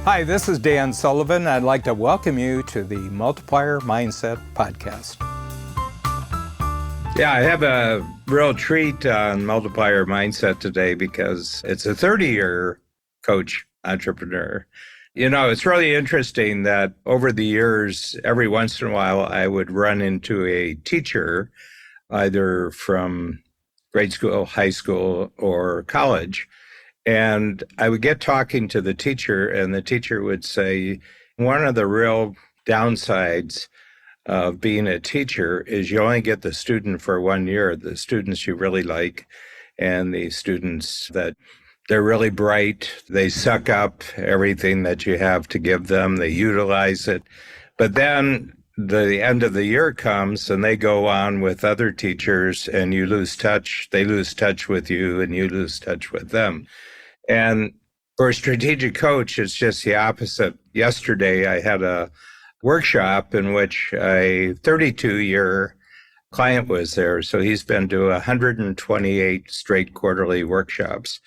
Hi, this is Dan Sullivan. I'd like to welcome you to the Multiplier Mindset Podcast. Yeah, I have a real treat on Multiplier Mindset today because it's a 30-year coach entrepreneur. You know, it's really interesting that over the years, every once in a while, I would run into a teacher, either from grade school, high school, or college. And I would get talking to the teacher, and the teacher would say, one of the real downsides of being a teacher is you only get the student for 1 year, the students you really like, and the students that they're really bright. They suck up everything that you have to give them. They utilize it. But then the end of the year comes and they go on with other teachers and you lose touch. They lose touch with you and you lose touch with them. And for a strategic coach, it's just the opposite. Yesterday, I had a workshop in which a 32-year client was there. So he's been to 128 straight quarterly workshops.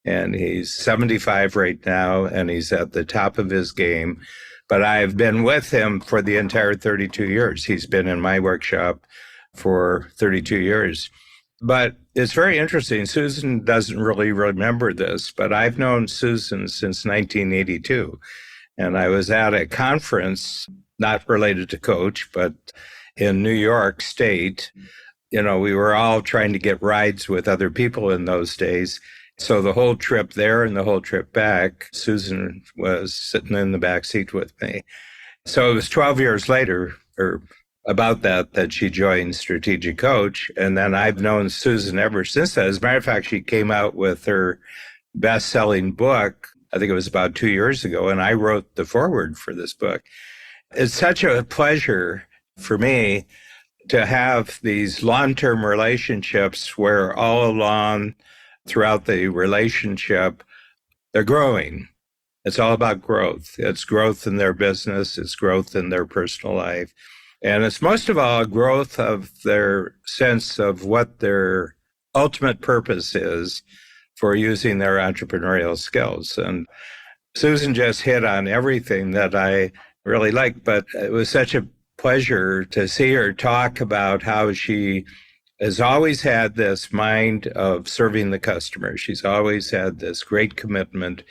And he's 75 right now, and he's at the top of his game. But I've been with him for the entire 32 years. He's been in my workshop for 32 years. But it's very interesting. Susan doesn't really remember this, but I've known Susan since 1982. And I was at a conference, not related to Coach, but in New York State. You know, we were all trying to get rides with other people in those days. So the whole trip there and the whole trip back, Susan was sitting in the back seat with me. So it was 12 years later, or about that she joined Strategic Coach. And then I've known Susan ever since that. As a matter of fact, she came out with her best-selling book, I think it was about 2 years ago, and I wrote the foreword for this book. It's such a pleasure for me to have these long-term relationships where all along throughout the relationship, they're growing. It's all about growth. It's growth in their business. It's growth in their personal life. And it's most of all growth of their sense of what their ultimate purpose is for using their entrepreneurial skills. And Susan just hit on everything that I really like, but it was such a pleasure to see her talk about how she has always had this mind of serving the customer. She's always had this great commitment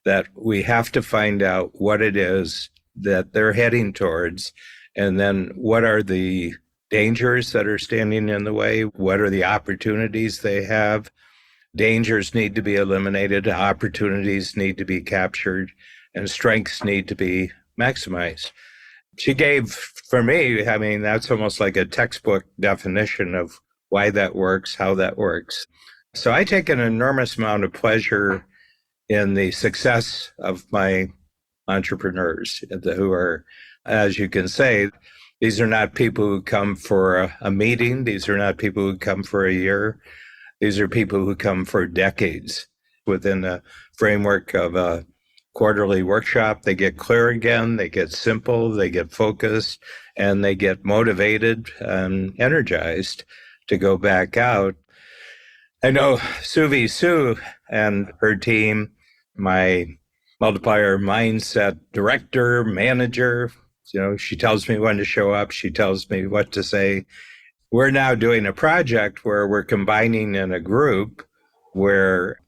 that we have to find out what it is that they're heading towards. And then what are the dangers that are standing in the way? What are the opportunities they have? Dangers need to be eliminated, opportunities need to be captured, and strengths need to be maximized. She gave, for me, I mean, that's almost like a textbook definition of why that works, how that works. So I take an enormous amount of pleasure in the success of my entrepreneurs who are, as you can say, these are not people who come for a meeting. These are not people who come for a year. These are people who come for decades. Within the framework of a quarterly workshop, they get clear again, they get simple, they get focused, and they get motivated and energized to go back out. I know Suvi Sue and her team, my Multiplier Mindset director, manager, you know, she tells me when to show up. She tells me what to say. We're now doing a project where we're combining in a group where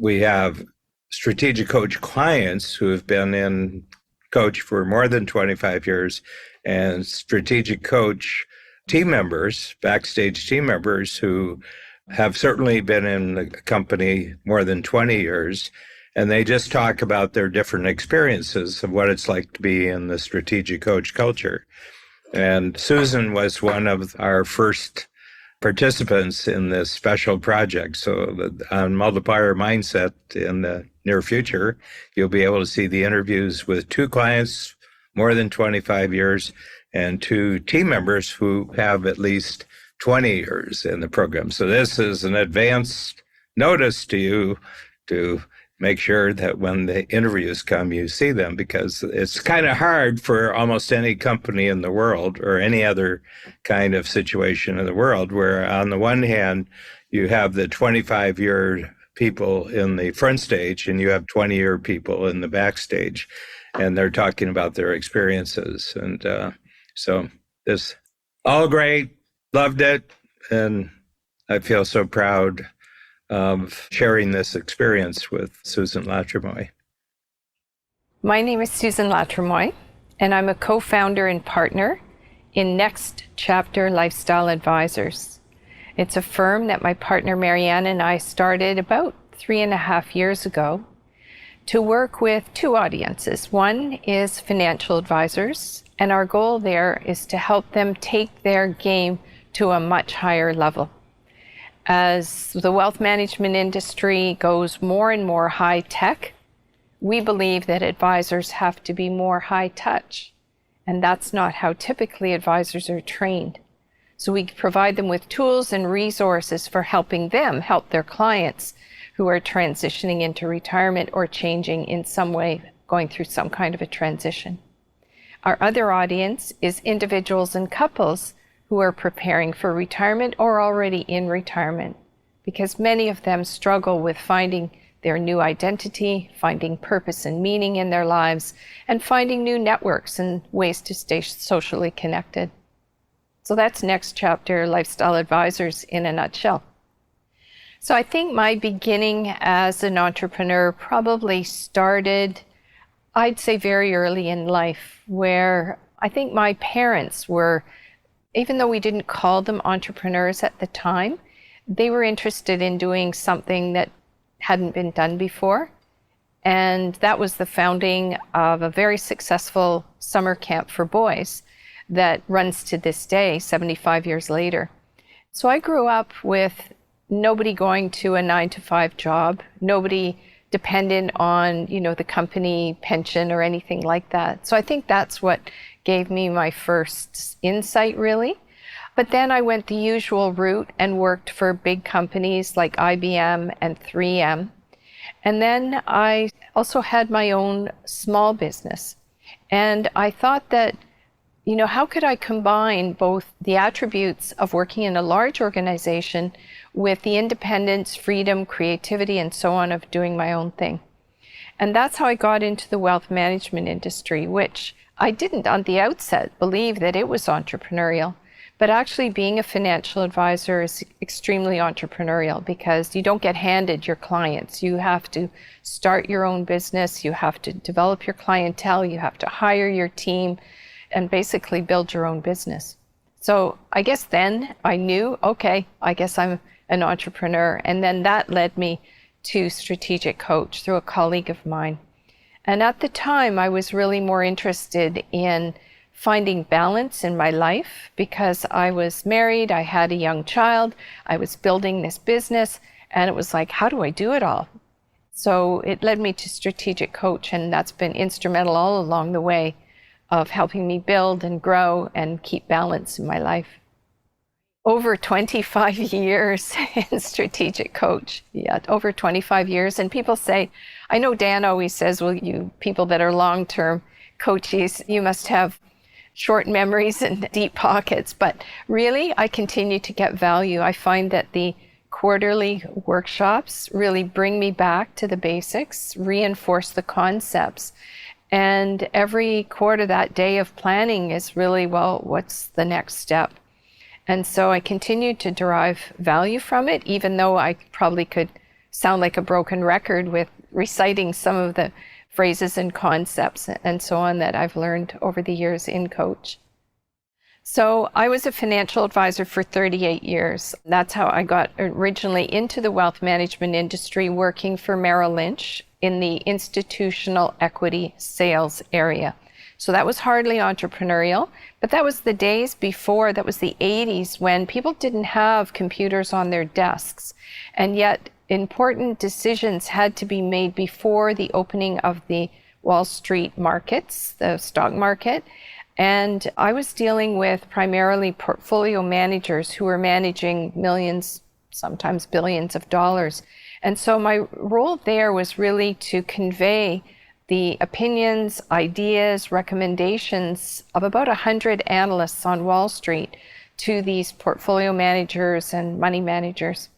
we have strategic coach clients who have been in coach for more than 25 years and strategic coach team members, backstage team members who have certainly been in the company more than 20 years. And they just talk about their different experiences of what it's like to be in the strategic coach culture. And Susan was one of our first participants in this special project. So on Multiplier Mindset in the near future, you'll be able to see the interviews with 2 clients, more than 25 years, and 2 team members who have at least 20 years in the program. So this is an advance notice to you to make sure that when the interviews come, you see them, because it's kind of hard for almost any company in the world or any other kind of situation in the world where on the one hand, you have the 25-year people in the front stage and you have 20-year people in the backstage. and they're talking about their experiences. And so this all great, loved it. And I feel so proud of sharing this experience with Susan Latremoille. My name is Susan Latremoille, and I'm a co-founder and partner in Next Chapter Lifestyle Advisors. It's a firm that my partner Marianne and I started about 3.5 years ago to work with two audiences. One is financial advisors, and our goal there is to help them take their game to a much higher level. As the wealth management industry goes more and more high tech, we believe that advisors have to be more high touch, and that's not how typically advisors are trained. So we provide them with tools and resources for helping them help their clients who are transitioning into retirement or changing in some way, going through some kind of a transition. Our other audience is individuals and couples who are preparing for retirement or already in retirement, because many of them struggle with finding their new identity, finding purpose and meaning in their lives, and finding new networks and ways to stay socially connected. So that's Next Chapter Lifestyle Advisors in a nutshell. So I think my beginning as an entrepreneur probably started, I'd say, very early in life, where I think my parents were, even though we didn't call them entrepreneurs at the time, they were interested in doing something that hadn't been done before. And that was the founding of a very successful summer camp for boys that runs to this day, 75 years later. So I grew up with nobody going to a 9-to-5 job, nobody dependent on, the company pension or anything like that. So I think that's what gave me my first insight, really. But then I went the usual route and worked for big companies like IBM and 3M. And then I also had my own small business. And I thought that, how could I combine both the attributes of working in a large organization with the independence, freedom, creativity, and so on of doing my own thing? And that's how I got into the wealth management industry, which I didn't on the outset believe that it was entrepreneurial. But actually being a financial advisor is extremely entrepreneurial, because you don't get handed your clients. You have to start your own business, you have to develop your clientele, you have to hire your team, and basically build your own business. So I guess then I knew, okay, I guess I'm an entrepreneur. And then that led me to strategic coach through a colleague of mine. And at the time, I was really more interested in finding balance in my life, because I was married, I had a young child, I was building this business, and it was like, how do I do it all? So it led me to strategic coach, and that's been instrumental all along the way of helping me build and grow and keep balance in my life. Over 25 years in strategic coach. Yeah, over 25 years. And people say, I know Dan always says, well, you people that are long-term coaches, you must have short memories and deep pockets. But really, I continue to get value. I find that the quarterly workshops really bring me back to the basics, reinforce the concepts. And every quarter, that day of planning is really, well, what's the next step? And so I continue to derive value from it, even though I probably could sound like a broken record with reciting some of the phrases and concepts and so on that I've learned over the years in coach. So I was a financial advisor for 38 years. That's how I got originally into the wealth management industry, working for Merrill Lynch in the institutional equity sales area. So that was hardly entrepreneurial, but that was the days before, that was the 80s, when people didn't have computers on their desks. And yet important decisions had to be made before the opening of the Wall Street markets, the stock market. And I was dealing with primarily portfolio managers who were managing millions, sometimes billions of dollars. And so my role there was really to convey the opinions, ideas, recommendations of about 100 analysts on Wall Street to these portfolio managers and money managers.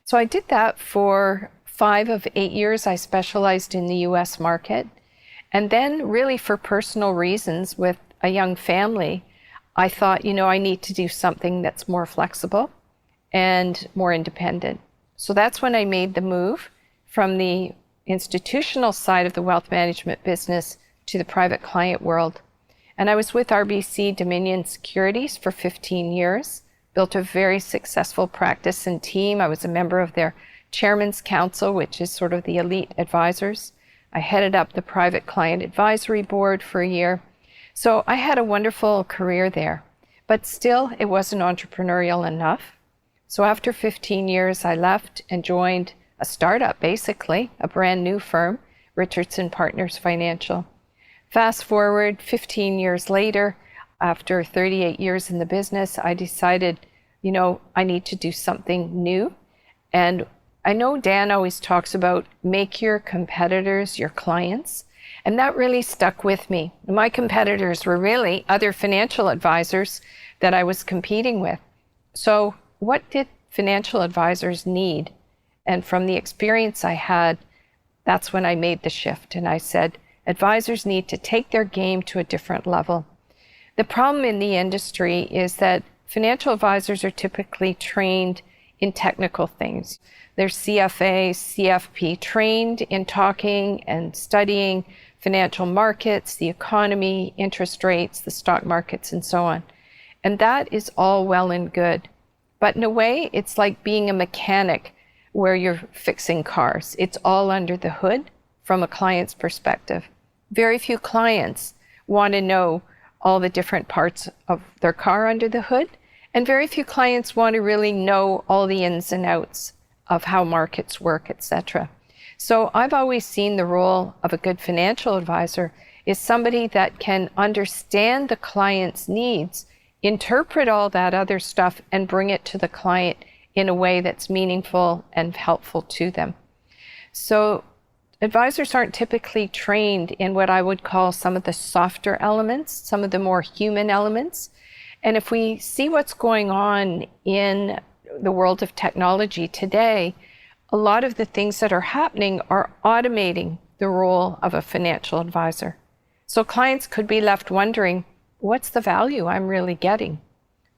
So I did that for 5 of 8 years. I specialized in the US market. And then really for personal reasons with a young family, I thought, I need to do something that's more flexible and more independent. So that's when I made the move from the institutional side of the wealth management business to the private client world. And I was with RBC Dominion Securities for 15 years, built a very successful practice and team. I was a member of their Chairman's Council, which is sort of the elite advisors. I headed up the Private Client Advisory Board for a year. So I had a wonderful career there, but still it wasn't entrepreneurial enough. So after 15 years, I left and joined a startup, basically, a brand new firm, Richardson Partners Financial. Fast forward 15 years later, after 38 years in the business, I decided, I need to do something new. And I know Dan always talks about make your competitors your clients. And that really stuck with me. My competitors were really other financial advisors that I was competing with. So what did financial advisors need? And from the experience I had, that's when I made the shift. And I said, advisors need to take their game to a different level. The problem in the industry is that financial advisors are typically trained in technical things. They're CFA, CFP, trained in talking and studying financial markets, the economy, interest rates, the stock markets, and so on. And that is all well and good. But in a way, it's like being a mechanic where you're fixing cars. It's all under the hood from a client's perspective. Very few clients want to know all the different parts of their car under the hood, and very few clients want to really know all the ins and outs of how markets work, etc. So I've always seen the role of a good financial advisor is somebody that can understand the client's needs, interpret all that other stuff, and bring it to the client in a way that's meaningful and helpful to them. So advisors aren't typically trained in what I would call some of the softer elements, some of the more human elements. And if we see what's going on in the world of technology today, a lot of the things that are happening are automating the role of a financial advisor. So clients could be left wondering, what's the value I'm really getting?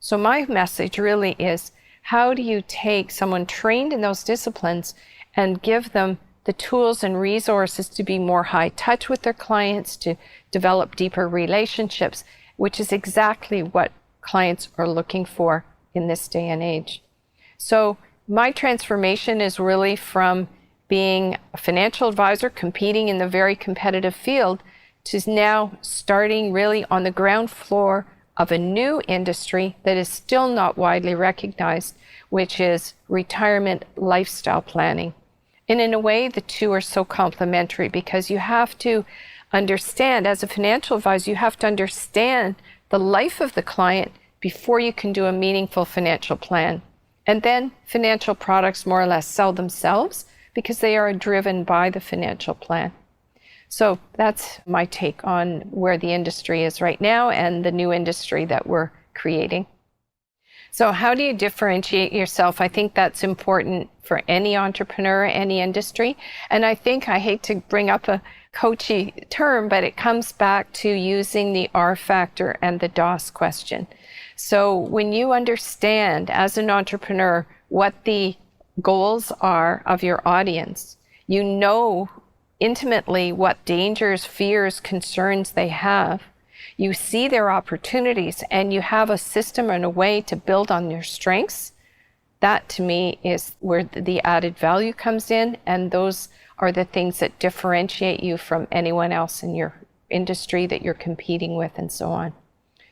So my message really is, how do you take someone trained in those disciplines and give them the tools and resources to be more high touch with their clients, to develop deeper relationships, which is exactly what clients are looking for in this day and age. So my transformation is really from being a financial advisor competing in the very competitive field to now starting really on the ground floor of a new industry that is still not widely recognized, which is retirement lifestyle planning. And in a way, the two are so complementary because you have to understand, as a financial advisor, you have to understand the life of the client before you can do a meaningful financial plan. And then financial products more or less sell themselves because they are driven by the financial plan. So that's my take on where the industry is right now and the new industry that we're creating. So how do you differentiate yourself? I think that's important for any entrepreneur, any industry. And I think, I hate to bring up a coachy term, but it comes back to using the R factor and the DOS question. So when you understand as an entrepreneur what the goals are of your audience, you know intimately what dangers, fears, concerns they have. You see their opportunities and you have a system and a way to build on your strengths. That to me is where the added value comes in, and those are the things that differentiate you from anyone else in your industry that you're competing with and so on.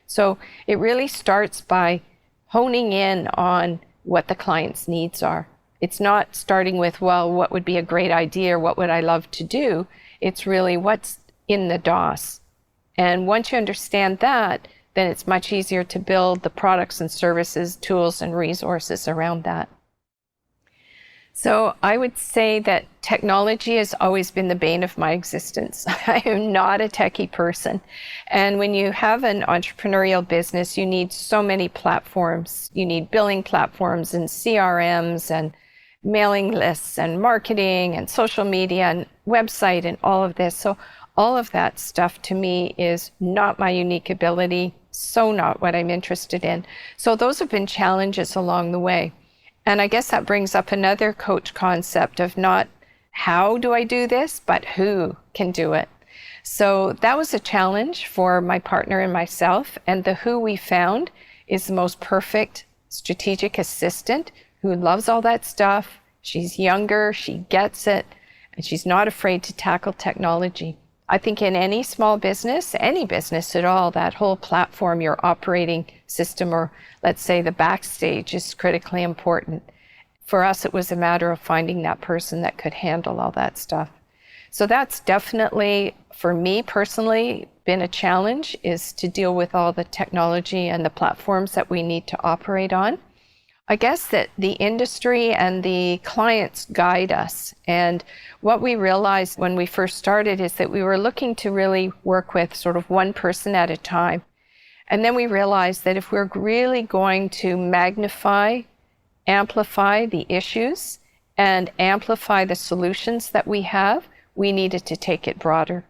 So it really starts by honing in on what the client's needs are. It's not starting with, well, what would be a great idea or what would I love to do? It's really what's in the DOS. And once you understand that, then it's much easier to build the products and services, tools and resources around that. So I would say that technology has always been the bane of my existence. I am not a techie person. And when you have an entrepreneurial business, you need so many platforms. You need billing platforms and CRMs and mailing lists and marketing and social media and website and all of this. So All of that stuff to me is not my unique ability, so not what I'm interested in. So those have been challenges along the way. And I guess that brings up another coach concept of not how do I do this, but who can do it. So that was a challenge for my partner and myself. And the who we found is the most perfect strategic assistant who loves all that stuff. She's younger, she gets it, and she's not afraid to tackle technology. I think in any small business, any business at all, that whole platform, your operating system, or let's say the backstage, is critically important. For us, it was a matter of finding that person that could handle all that stuff. So that's definitely, for me personally, been a challenge, is to deal with all the technology and the platforms that we need to operate on. I guess that the industry and the clients guide us. And what we realized when we first started is that we were looking to really work with sort of one person at a time. And then we realized that if we're really going to magnify, amplify the issues and amplify the solutions that we have, we needed to take it broader.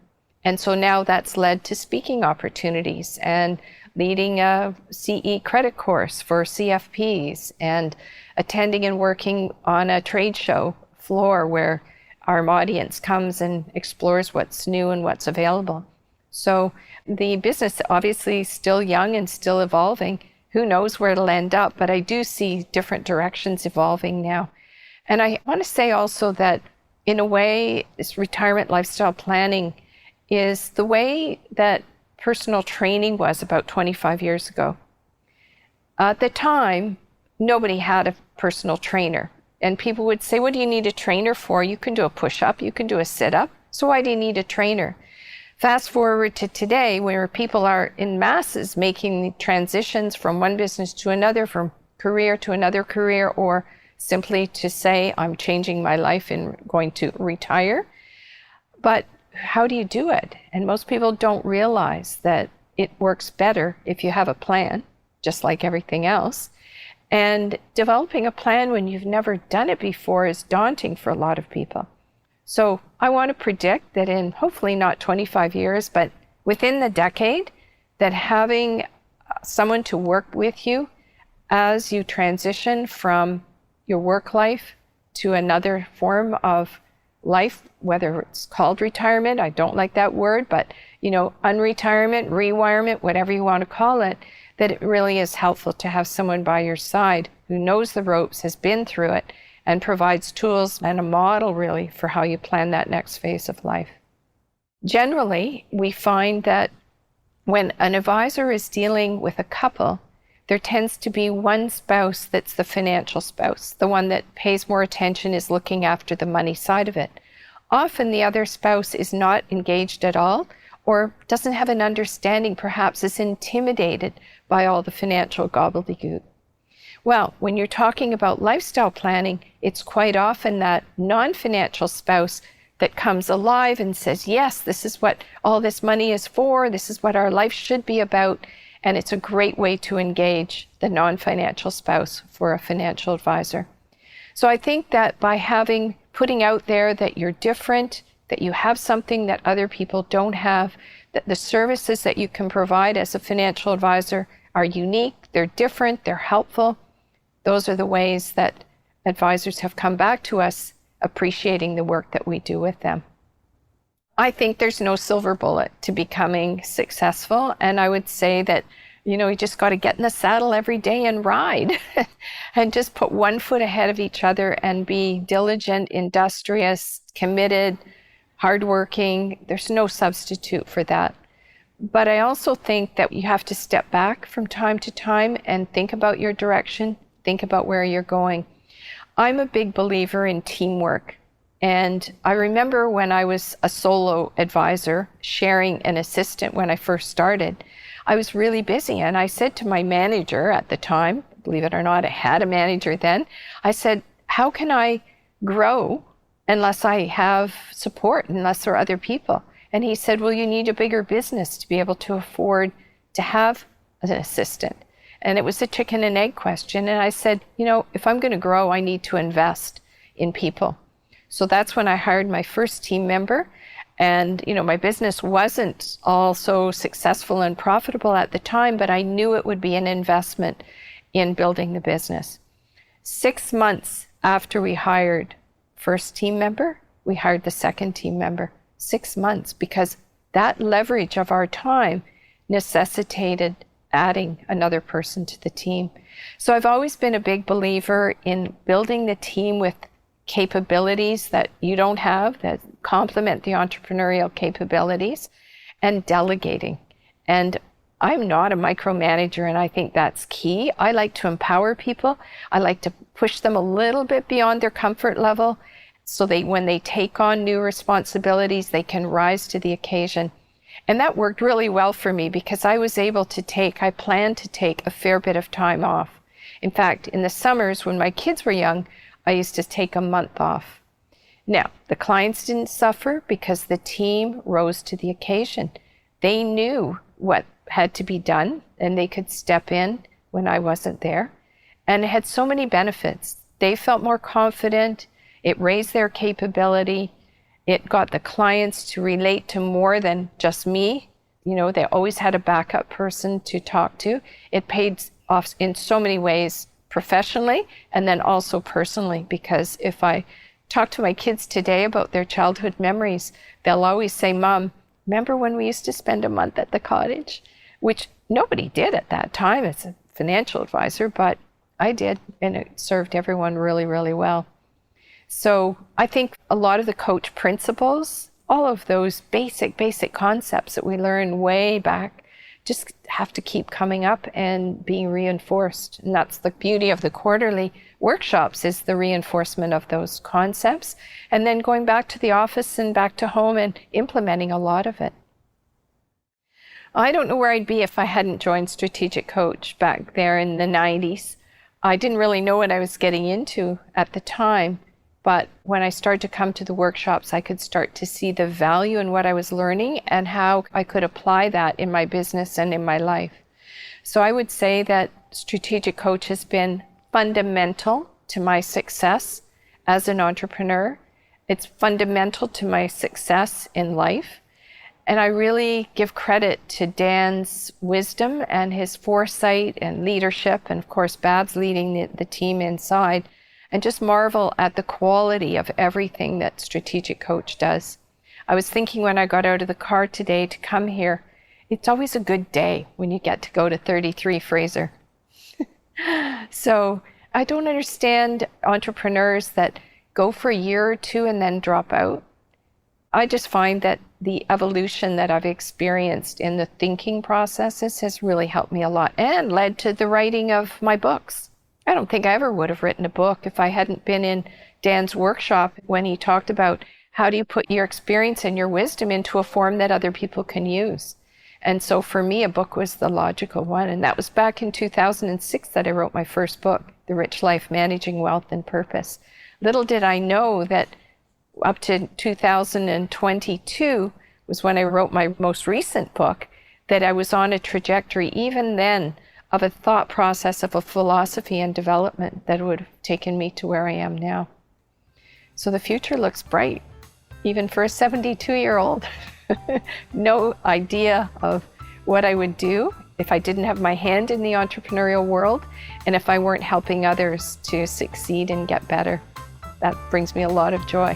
And so now that's led to speaking opportunities and leading a CE credit course for CFPs and attending and working on a trade show floor where our audience comes and explores what's new and what's available. So the business obviously is still young and still evolving. Who knows where it'll end up, but I do see different directions evolving now. And I want to say also that in a way, this retirement lifestyle planning is the way that personal training was about 25 years ago. At the time, nobody had a personal trainer. And people would say, what do you need a trainer for? You can do a push-up, you can do a sit-up. So why do you need a trainer? Fast forward to today, where people are in masses making transitions from one business to another, from career to another career, or simply to say, I'm changing my life and going to retire. But how do you do it? And most people don't realize that it works better if you have a plan, just like everything else. And developing a plan when you've never done it before is daunting for a lot of people. So I want to predict that in hopefully not 25 years, but within the decade, that having someone to work with you as you transition from your work life to another form of life, whether it's called retirement, I don't like that word, but unretirement, rewirement, whatever you want to call it, that it really is helpful to have someone by your side who knows the ropes, has been through it, and provides tools and a model really for how you plan that next phase of life. Generally, we find that when an advisor is dealing with a couple, there tends to be one spouse that's the financial spouse, the one that pays more attention, is looking after the money side of it. Often the other spouse is not engaged at all, or doesn't have an understanding, perhaps is intimidated by all the financial gobbledygook. Well, when you're talking about lifestyle planning, it's quite often that non-financial spouse that comes alive and says, yes, this is what all this money is for, this is what our life should be about. And it's a great way to engage the non-financial spouse for a financial advisor. So I think that by putting out there that you're different, that you have something that other people don't have, that the services that you can provide as a financial advisor are unique, they're different, they're helpful. Those are the ways that advisors have come back to us, appreciating the work that we do with them. I think there's no silver bullet to becoming successful. And I would say that, you just got to get in the saddle every day and ride and just put one foot ahead of each other and be diligent, industrious, committed, hardworking. There's no substitute for that. But I also think that you have to step back from time to time and think about your direction, think about where you're going. I'm a big believer in teamwork. And I remember when I was a solo advisor, sharing an assistant when I first started, I was really busy. And I said to my manager at the time, believe it or not, I had a manager then, I said, how can I grow unless I have support, unless there are other people? And he said, well, you need a bigger business to be able to afford to have an assistant. And it was a chicken and egg question. And I said, if I'm going to grow, I need to invest in people. So that's when I hired my first team member. And, my business wasn't all so successful and profitable at the time, but I knew it would be an investment in building the business. 6 months after we hired first team member, we hired the second team member. 6 months, because that leverage of our time necessitated adding another person to the team. So I've always been a big believer in building the team with capabilities that you don't have, that complement the entrepreneurial capabilities, and delegating. And I'm not a micromanager, and I think that's key. I like to empower people. I like to push them a little bit beyond their comfort level, so when they take on new responsibilities, they can rise to the occasion. And that worked really well for me, because I planned to take a fair bit of time off. In fact, in the summers when my kids were young, I used to take a month off. Now, the clients didn't suffer because the team rose to the occasion. They knew what had to be done, and they could step in when I wasn't there. And it had so many benefits. They felt more confident. It raised their capability. It got the clients to relate to more than just me. They always had a backup person to talk to. It paid off in so many ways, professionally and then also personally, because if I talk to my kids today about their childhood memories, they'll always say, "Mom, remember when we used to spend a month at the cottage?" Which nobody did at that time as a financial advisor, but I did, and it served everyone really, really well. So I think a lot of the coach principles, all of those basic concepts that we learned way back, just have to keep coming up and being reinforced. And that's the beauty of the quarterly workshops, is the reinforcement of those concepts, and then going back to the office and back to home and implementing a lot of it. I don't know where I'd be if I hadn't joined Strategic Coach back there in the 90s. I didn't really know what I was getting into at the time, but when I started to come to the workshops, I could start to see the value in what I was learning and how I could apply that in my business and in my life. So I would say that Strategic Coach has been fundamental to my success as an entrepreneur. It's fundamental to my success in life. And I really give credit to Dan's wisdom and his foresight and leadership, and of course Babs leading the team inside, and just marvel at the quality of everything that Strategic Coach does. I was thinking when I got out of the car today to come here, it's always a good day when you get to go to 33 Fraser. So I don't understand entrepreneurs that go for a year or two and then drop out. I just find that the evolution that I've experienced in the thinking processes has really helped me a lot, and led to the writing of my books. I don't think I ever would have written a book if I hadn't been in Dan's workshop when he talked about how do you put your experience and your wisdom into a form that other people can use. And so for me, a book was the logical one. And that was back in 2006 that I wrote my first book, The Rich Life, Managing Wealth and Purpose. Little did I know that up to 2022 was when I wrote my most recent book, that I was on a trajectory even then of a thought process, of a philosophy and development that would have taken me to where I am now. So the future looks bright, even for a 72-year-old. No idea of what I would do if I didn't have my hand in the entrepreneurial world, and if I weren't helping others to succeed and get better. That brings me a lot of joy.